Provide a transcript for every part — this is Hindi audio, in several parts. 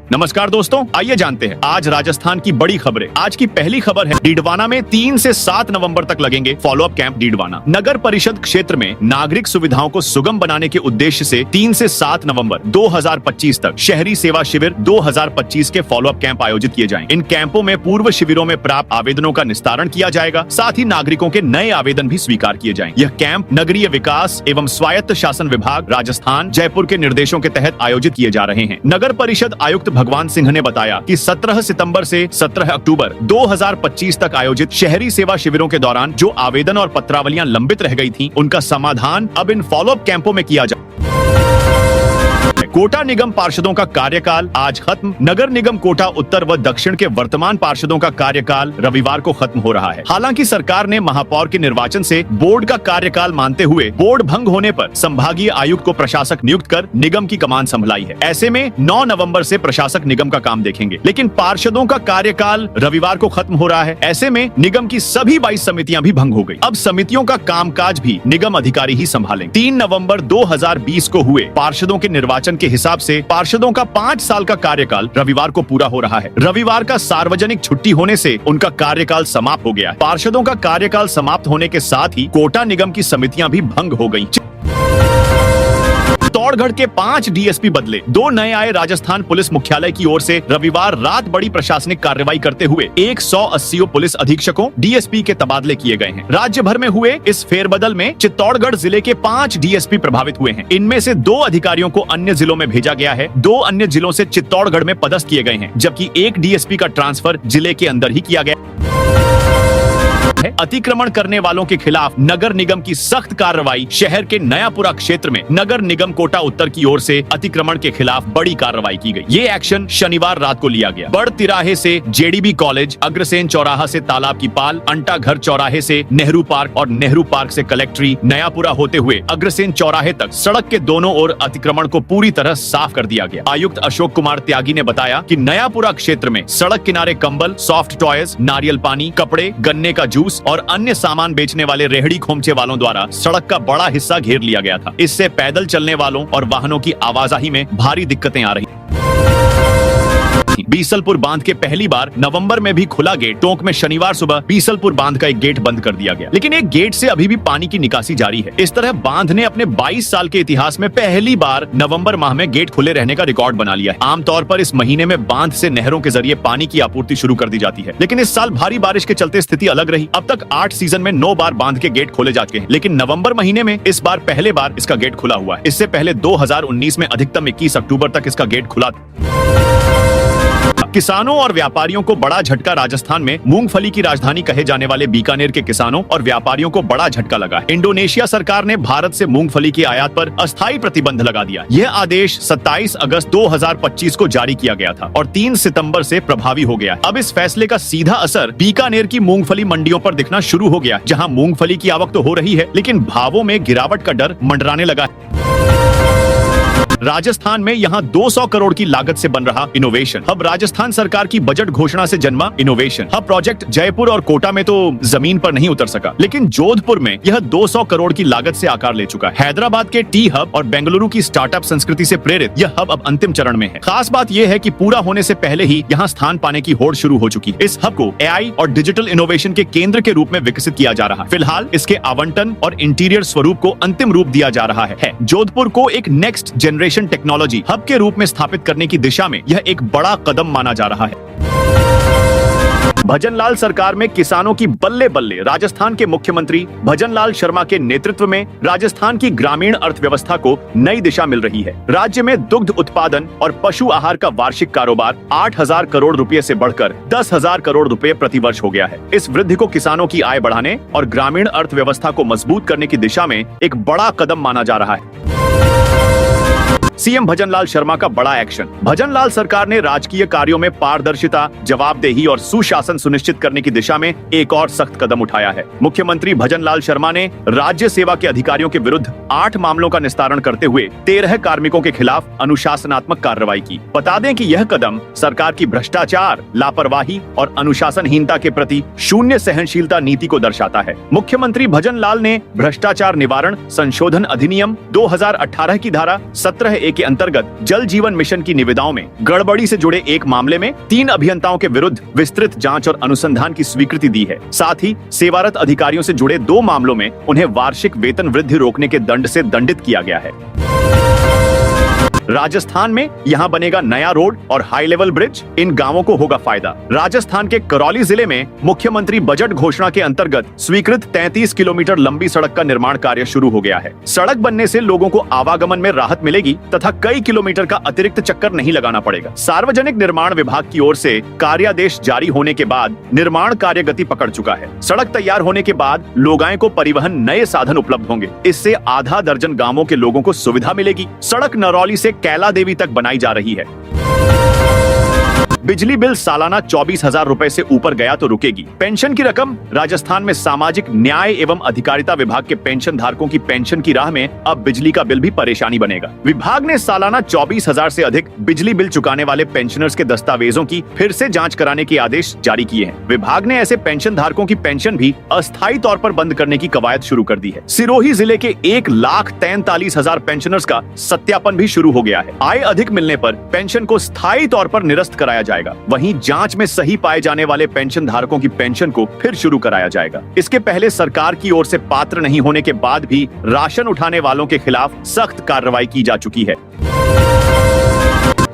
नमस्कार दोस्तों, आइए जानते हैं आज राजस्थान की बड़ी खबरें। आज की पहली खबर है, डीडवाना में 3 से 7 नवंबर तक लगेंगे फॉलोअप कैंप। डीडवाना नगर परिषद क्षेत्र में नागरिक सुविधाओं को सुगम बनाने के उद्देश्य से 3 से 7 नवंबर 2025 तक शहरी सेवा शिविर 2025 के फॉलोअप कैंप आयोजित किए जाएंगे। इन कैंपों में पूर्व शिविरों में प्राप्त आवेदनों का निस्तारण किया जाएगा, साथ ही नागरिकों के नए आवेदन भी स्वीकार किए जाएंगे। यह कैंप नगरीय विकास एवं स्वायत्त शासन विभाग राजस्थान जयपुर के निर्देशों के तहत आयोजित किए जा रहे हैं। नगर परिषद आयुक्त भगवान सिंह ने बताया कि 17 सितंबर से 17 अक्टूबर 2025 तक आयोजित शहरी सेवा शिविरों के दौरान जो आवेदन और पत्रावलियां लंबित रह गई थीं, उनका समाधान अब इन फॉलोअप कैंपों में किया जा। कोटा निगम पार्षदों का कार्यकाल आज खत्म। नगर निगम कोटा उत्तर व दक्षिण के वर्तमान पार्षदों का कार्यकाल रविवार को खत्म हो रहा है। हालांकि सरकार ने महापौर के निर्वाचन से बोर्ड का कार्यकाल मानते हुए बोर्ड भंग होने पर संभागीय आयुक्त को प्रशासक नियुक्त कर निगम की कमान संभलाई है। ऐसे में 9 नवंबर से प्रशासक निगम का काम देखेंगे, लेकिन पार्षदों का कार्यकाल रविवार को खत्म हो रहा है। ऐसे में निगम की सभी 22 समितियां भी भंग हो गई। अब समितियों का कामकाज भी निगम अधिकारी ही संभालेंगे। 3 नवंबर 2020 को हुए पार्षदों के निर्वाचन के हिसाब से पार्षदों का 5 साल का कार्यकाल रविवार को पूरा हो रहा है। रविवार का सार्वजनिक छुट्टी होने से उनका कार्यकाल समाप्त हो गया है। पार्षदों का कार्यकाल समाप्त होने के साथ ही कोटा निगम की समितियां भी भंग हो गईं। चित्तौड़गढ़ के 5 डीएसपी बदले। 2 नए आए राजस्थान पुलिस मुख्यालय की ओर से रविवार रात बड़ी प्रशासनिक कार्रवाई करते हुए 180 पुलिस अधीक्षकों डीएसपी के तबादले किए गए हैं। राज्य भर में हुए इस फेरबदल में चित्तौड़गढ़ जिले के 5 डीएसपी प्रभावित हुए हैं। इनमें से 2 अधिकारियों को अन्य जिलों में भेजा गया है। 2 अन्य जिलों से चित्तौड़गढ़ में पदस्थ किए गए हैं, जबकि 1 डीएसपी का ट्रांसफर जिले के अंदर ही किया गया। अतिक्रमण करने वालों के खिलाफ नगर निगम की सख्त कार्रवाई। शहर के नयापुरा क्षेत्र में नगर निगम कोटा उत्तर की ओर से अतिक्रमण के खिलाफ बड़ी कार्रवाई की गई। ये एक्शन शनिवार रात को लिया गया। बड़ तिराहे से जेडीबी कॉलेज, अग्रसेन चौराहा से तालाब की पाल, अंटा घर चौराहे से नेहरू पार्क और नेहरू पार्क से कलेक्ट्री, नयापुरा होते हुए अग्रसेन चौराहे तक सड़क के दोनों ओर अतिक्रमण को पूरी तरह साफ कर दिया गया। आयुक्त अशोक कुमार त्यागी ने बताया कि नयापुरा क्षेत्र में सड़क किनारे कंबल, सॉफ्ट टॉयज, नारियल पानी, कपड़े, गन्ने का जूस और अन्य सामान बेचने वाले रेहड़ी खोमचे वालों द्वारा सड़क का बड़ा हिस्सा घेर लिया गया था। इससे पैदल चलने वालों और वाहनों की आवाजाही में भारी दिक्कतें आ रही। बीसलपुर बांध के पहली बार नवंबर में भी खुला गेट। टोंक में शनिवार सुबह बीसलपुर बांध का एक गेट बंद कर दिया गया, लेकिन एक गेट से अभी भी पानी की निकासी जारी है। इस तरह बांध ने अपने 22 साल के इतिहास में पहली बार नवंबर माह में गेट खुले रहने का रिकॉर्ड बना लिया है। आमतौर पर इस महीने में बांध से नहरों के जरिए पानी की आपूर्ति शुरू कर दी जाती है, लेकिन इस साल भारी बारिश के चलते स्थिति अलग रही। अब तक 8 सीजन में 9 बार बांध के गेट खोले जा चुके हैं, लेकिन नवंबर महीने में इस बार पहले बार इसका गेट खुला हुआ है। इससे पहले 2019 में अधिकतम 21 अक्टूबर तक इसका गेट खुला। किसानों और व्यापारियों को बड़ा झटका। राजस्थान में मूंगफली की राजधानी कहे जाने वाले बीकानेर के किसानों और व्यापारियों को बड़ा झटका लगा है। इंडोनेशिया सरकार ने भारत से मूंगफली की आयात पर अस्थायी प्रतिबंध लगा दिया। यह आदेश 27 अगस्त 2025 को जारी किया गया था और 3 सितंबर से प्रभावी हो गया। अब इस फैसले का सीधा असर बीकानेर की मूंगफली मंडियों पर दिखना शुरू हो गया, जहां मूंगफली की आवक तो हो रही है, लेकिन भावों में गिरावट का डर मंडराने लगा है। राजस्थान में यहां 200 करोड़ की लागत से बन रहा इनोवेशन हब। राजस्थान सरकार की बजट घोषणा से जन्मा इनोवेशन हब प्रोजेक्ट जयपुर और कोटा में तो जमीन पर नहीं उतर सका, लेकिन जोधपुर में यह 200 करोड़ की लागत से आकार ले चुका है। हैदराबाद के टी हब और बेंगलुरु की स्टार्टअप संस्कृति से प्रेरित यह हब अब अंतिम चरण में है। खास बात यह है कि पूरा होने से पहले ही यहाँ स्थान पाने की होड़ शुरू हो चुकी है। इस हब को एआई और डिजिटल इनोवेशन के केंद्र के रूप में विकसित किया जा रहा है। फिलहाल इसके आवंटन और इंटीरियर स्वरूप को अंतिम रूप दिया जा रहा है। जोधपुर को एक नेक्स्ट जनरेशन टेक्नोलॉजी हब के रूप में स्थापित करने की दिशा में यह एक बड़ा कदम माना जा रहा है। भजनलाल सरकार में किसानों की बल्ले बल्ले। राजस्थान के मुख्यमंत्री भजनलाल शर्मा के नेतृत्व में राजस्थान की ग्रामीण अर्थव्यवस्था को नई दिशा मिल रही है। राज्य में दुग्ध उत्पादन और पशु आहार का वार्षिक कारोबार 8,000 करोड़ रुपए से बढ़कर 10,000 करोड़ रुपए प्रतिवर्ष हो गया है। इस वृद्धि को किसानों की आय बढ़ाने और ग्रामीण अर्थव्यवस्था को मजबूत करने की दिशा में एक बड़ा कदम माना जा रहा है। सीएम भजनलाल शर्मा का बड़ा एक्शन। भजनलाल सरकार ने राजकीय कार्यों में पारदर्शिता, जवाबदेही और सुशासन सुनिश्चित करने की दिशा में एक और सख्त कदम उठाया है। मुख्यमंत्री भजनलाल शर्मा ने राज्य सेवा के अधिकारियों के विरुद्ध 8 मामलों का निस्तारण करते हुए 13 कार्मिकों के खिलाफ अनुशासनात्मक कार्रवाई की। बता दें कि यह कदम सरकार की भ्रष्टाचार, लापरवाही और अनुशासनहीनता के प्रति शून्य सहनशीलता नीति को दर्शाता है। मुख्यमंत्री भजनलाल ने भ्रष्टाचार निवारण संशोधन अधिनियम 2018 की धारा 17 3A के अंतर्गत जल जीवन मिशन की निविदाओं में गड़बड़ी से जुड़े एक मामले में 3 अभियंताओं के विरुद्ध विस्तृत जांच और अनुसंधान की स्वीकृति दी है। साथ ही सेवारत अधिकारियों से जुड़े 2 मामलों में उन्हें वार्षिक वेतन वृद्धि रोकने के दंड से दंडित किया गया है। राजस्थान में यहां बनेगा नया रोड और हाई लेवल ब्रिज, इन गांवों को होगा फायदा। राजस्थान के करौली जिले में मुख्यमंत्री बजट घोषणा के अंतर्गत स्वीकृत 33 किलोमीटर लंबी सड़क का निर्माण कार्य शुरू हो गया है। सड़क बनने से लोगों को आवागमन में राहत मिलेगी तथा कई किलोमीटर का अतिरिक्त चक्कर नहीं लगाना पड़ेगा। सार्वजनिक निर्माण विभाग की ओर से कार्यादेश जारी होने के बाद निर्माण कार्य गति पकड़ चुका है। सड़क तैयार होने के बाद लोगांय को परिवहन नए साधन उपलब्ध होंगे। इससे आधा दर्जन गांवों के लोगों को सुविधा मिलेगी। सड़क नरौली से कैला देवी तक बनाई जा रही है। बिजली बिल सालाना 24,000 रुपए से ऊपर गया तो रुकेगी। पेंशन की रकम राजस्थान में सामाजिक न्याय एवं अधिकारिता विभाग के पेंशन धारकों की पेंशन की राह में अब बिजली का बिल भी परेशानी बनेगा। विभाग ने सालाना 24,000 से अधिक बिजली बिल चुकाने वाले पेंशनर्स के दस्तावेजों की फिर से जांच कराने के आदेश जारी किए हैं। विभाग ने ऐसे पेंशन धारकों की पेंशन भी अस्थायी तौर पर बंद करने की कवायद शुरू कर दी है। सिरोही जिले के 1,43,000 पेंशनर्स का सत्यापन भी शुरू हो गया है। आय अधिक मिलने पर पेंशन को स्थायी तौर पर निरस्त कराया जाएगा। वहीं जांच में सही पाए जाने वाले पेंशन धारकों की पेंशन को फिर शुरू कराया जाएगा। इसके पहले सरकार की ओर से पात्र नहीं होने के बाद भी राशन उठाने वालों के खिलाफ सख्त कार्रवाई की जा चुकी है।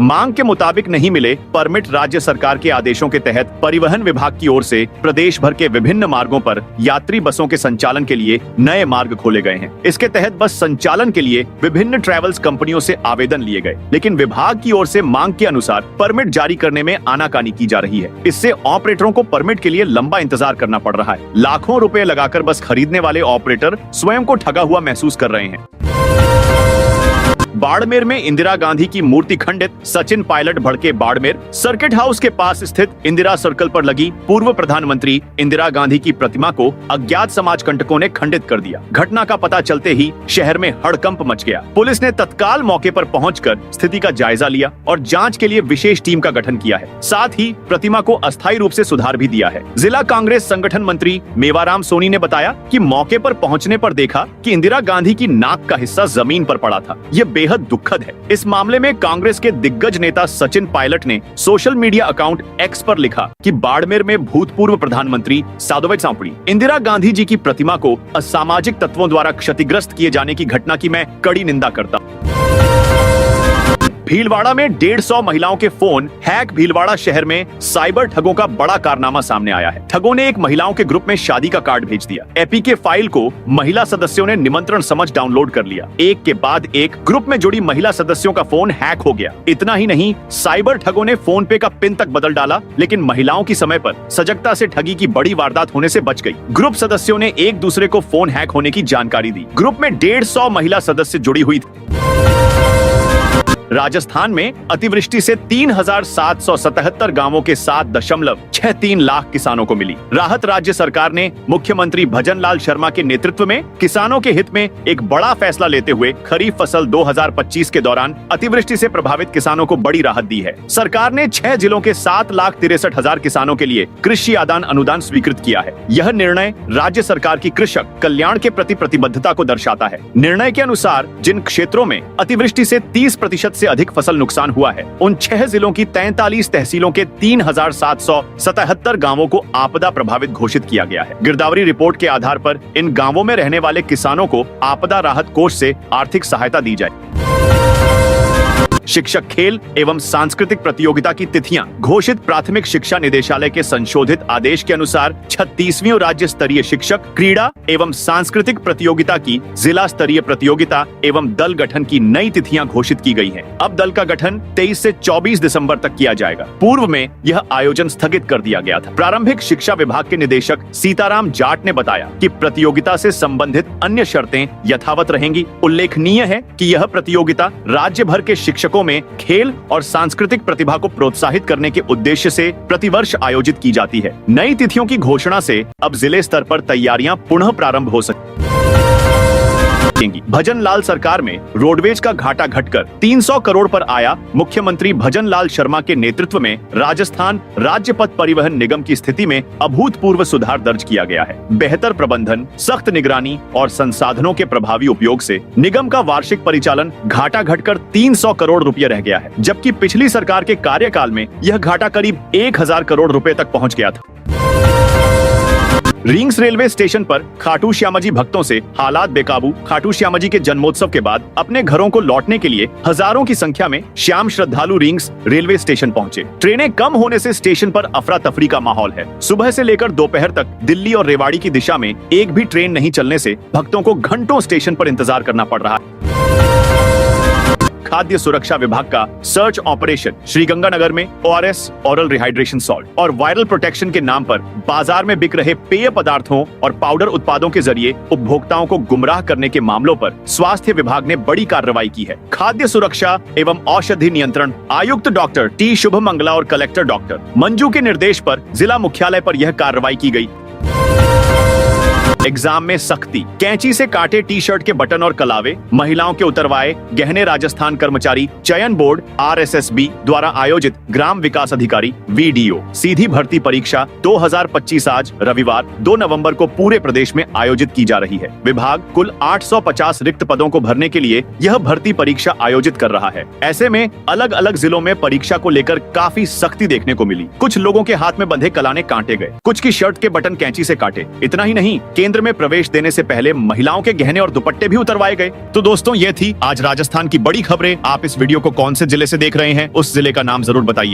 मांग के मुताबिक नहीं मिले परमिट, राज्य सरकार के आदेशों के तहत परिवहन विभाग की ओर से प्रदेश भर के विभिन्न मार्गों पर यात्री बसों के संचालन के लिए नए मार्ग खोले गए हैं। इसके तहत बस संचालन के लिए विभिन्न ट्रैवल्स कंपनियों से आवेदन लिए गए, लेकिन विभाग की ओर से मांग के अनुसार परमिट जारी करने में आनाकानी की जा रही है। इससे ऑपरेटरों को परमिट के लिए लंबा इंतजार करना पड़ रहा है। लाखों रुपए लगाकर बस खरीदने वाले ऑपरेटर स्वयं को ठगा हुआ महसूस कर रहे हैं। बाड़मेर में इंदिरा गांधी की मूर्ति खंडित, सचिन पायलट भड़के बाड़मेर। सर्किट हाउस के पास स्थित इंदिरा सर्कल पर लगी पूर्व प्रधानमंत्री इंदिरा गांधी की प्रतिमा को अज्ञात समाज कंटकों ने खंडित कर दिया। घटना का पता चलते ही शहर में हड़कंप मच गया। पुलिस ने तत्काल मौके पर पहुंचकर स्थिति का जायजा लिया और जांच के लिए विशेष टीम का गठन किया है। साथ ही प्रतिमा को अस्थायी रूप से सुधार भी दिया है। जिला कांग्रेस संगठन मंत्री मेवाराम सोनी ने बताया कि मौके पर पहुंचने पर देखा कि इंदिरा गांधी की नाक का हिस्सा जमीन पर पड़ा था। ये बेहद दुखद है। इस मामले में कांग्रेस के दिग्गज नेता सचिन पायलट ने सोशल मीडिया अकाउंट एक्स पर लिखा कि बाड़मेर में भूतपूर्व प्रधानमंत्री साधुवै सांपड़ी इंदिरा गांधी जी की प्रतिमा को असामाजिक तत्वों द्वारा क्षतिग्रस्त किए जाने की घटना की मैं कड़ी निंदा करता हूं। भीलवाड़ा में 150 महिलाओं के फोन हैक। भीलवाड़ा शहर में साइबर ठगों का बड़ा कारनामा सामने आया है। ठगों ने एक महिलाओं के ग्रुप में शादी का कार्ड भेज दिया। एपीके फाइल को महिला सदस्यों ने निमंत्रण समझ डाउनलोड कर लिया। एक के बाद एक ग्रुप में जुड़ी महिला सदस्यों का फोन हैक हो गया। इतना ही नहीं, साइबर ठगों ने फोन पे का पिन तक बदल डाला, लेकिन महिलाओं की समय पर सजगता से ठगी की बड़ी वारदात होने से बच गई। ग्रुप सदस्यों ने एक दूसरे को फोन हैक होने की जानकारी दी। ग्रुप में 150 महिला सदस्य जुड़ी हुई थी। राजस्थान में अतिवृष्टि से 3,777 गांवों के 7.63 लाख किसानों को मिली राहत। राज्य सरकार ने मुख्यमंत्री भजनलाल शर्मा के नेतृत्व में किसानों के हित में एक बड़ा फैसला लेते हुए खरीफ फसल 2025 के दौरान अतिवृष्टि से प्रभावित किसानों को बड़ी राहत दी है। सरकार ने 6 जिलों के 7,63,000 किसानों के लिए कृषि आदान अनुदान स्वीकृत किया है। यह निर्णय राज्य सरकार की कृषक कल्याण के प्रति प्रतिबद्धता को दर्शाता है। निर्णय के अनुसार जिन क्षेत्रों में अतिवृष्टि से 30% से अधिक फसल नुकसान हुआ है, उन 6 जिलों की 43 तहसीलों के 3,777 गांवों को आपदा प्रभावित घोषित किया गया है। गिरदावरी रिपोर्ट के आधार पर इन गांवों में रहने वाले किसानों को आपदा राहत कोष से आर्थिक सहायता दी जाए। शिक्षक खेल एवं सांस्कृतिक प्रतियोगिता की तिथियां घोषित। प्राथमिक शिक्षा निदेशालय के संशोधित आदेश के अनुसार 36वीं राज्य स्तरीय शिक्षक क्रीड़ा एवं सांस्कृतिक प्रतियोगिता की जिला स्तरीय प्रतियोगिता एवं दल गठन की नई तिथियां घोषित की गई हैं। अब दल का गठन 23 से 24 दिसंबर तक किया जाएगा। पूर्व में यह आयोजन स्थगित कर दिया गया था। प्रारंभिक शिक्षा विभाग के निदेशक सीताराम जाट ने बताया कि प्रतियोगिता से संबंधित अन्य शर्तें यथावत रहेंगी। उल्लेखनीय है कि यह प्रतियोगिता राज्य भर के शिक्षकों में खेल और सांस्कृतिक प्रतिभा को प्रोत्साहित करने के उद्देश्य से प्रतिवर्ष आयोजित की जाती है। नई तिथियों की घोषणा से अब जिले स्तर पर तैयारियां पुनः प्रारंभ हो सकती। भजनलाल सरकार में रोडवेज का घाटा घटकर 300 करोड़ पर आया। मुख्यमंत्री भजनलाल शर्मा के नेतृत्व में राजस्थान राज्य पथ परिवहन निगम की स्थिति में अभूतपूर्व सुधार दर्ज किया गया है। बेहतर प्रबंधन, सख्त निगरानी और संसाधनों के प्रभावी उपयोग से निगम का वार्षिक परिचालन घाटा घटकर 300 करोड़ रुपए रह गया है, जबकि पिछली सरकार के कार्यकाल में यह घाटा करीब 1000 करोड़ रुपए तक पहुंच गया था। रिंग्स रेलवे स्टेशन पर खाटू श्यामाजी भक्तों से हालात बेकाबू। खाटू श्यामाजी के जन्मोत्सव के बाद अपने घरों को लौटने के लिए हजारों की संख्या में श्याम श्रद्धालु रिंग्स रेलवे स्टेशन पहुंचे। ट्रेनें कम होने से स्टेशन पर अफरा तफरी का माहौल है। सुबह से लेकर दोपहर तक दिल्ली और रेवाड़ी की दिशा में एक भी ट्रेन नहीं चलने से भक्तों को घंटों स्टेशन पर इंतजार करना पड़ रहा है। खाद्य सुरक्षा विभाग का सर्च ऑपरेशन श्रीगंगानगर में ORS ओरल रिहाइड्रेशन सॉल्ट और वायरल प्रोटेक्शन के नाम पर बाजार में बिक रहे पेय पदार्थों और पाउडर उत्पादों के जरिए उपभोक्ताओं को गुमराह करने के मामलों पर स्वास्थ्य विभाग ने बड़ी कार्रवाई की है। खाद्य सुरक्षा एवं औषधि नियंत्रण आयुक्त डॉक्टर T शुभमंगला और कलेक्टर डॉक्टर मंजू के निर्देश पर जिला मुख्यालय पर यह कार्रवाई की गई। एग्जाम में सख्ती, कैंची से काटे टी-शर्ट के बटन और कलावे, महिलाओं के उतरवाए गहने। राजस्थान कर्मचारी चयन बोर्ड RSSB द्वारा आयोजित ग्राम विकास अधिकारी VDO सीधी भर्ती परीक्षा 2025 आज रविवार 2 नवंबर को पूरे प्रदेश में आयोजित की जा रही है। विभाग कुल 850 रिक्त पदों को भरने के लिए यह भर्ती परीक्षा आयोजित कर रहा है। ऐसे में अलग अलग जिलों में परीक्षा को लेकर काफी सख्ती देखने को मिली। कुछ लोगों के हाथ में बंधे कलाने काटे गए, कुछ की शर्ट के बटन कैंची से काटे। इतना ही नहीं, केंद्र में प्रवेश देने से पहले महिलाओं के गहने और दुपट्टे भी उतरवाए गए। तो दोस्तों, ये थी आज राजस्थान की बड़ी खबरें। आप इस वीडियो को कौन से जिले से देख रहे हैं, उस जिले का नाम जरूर बताइए।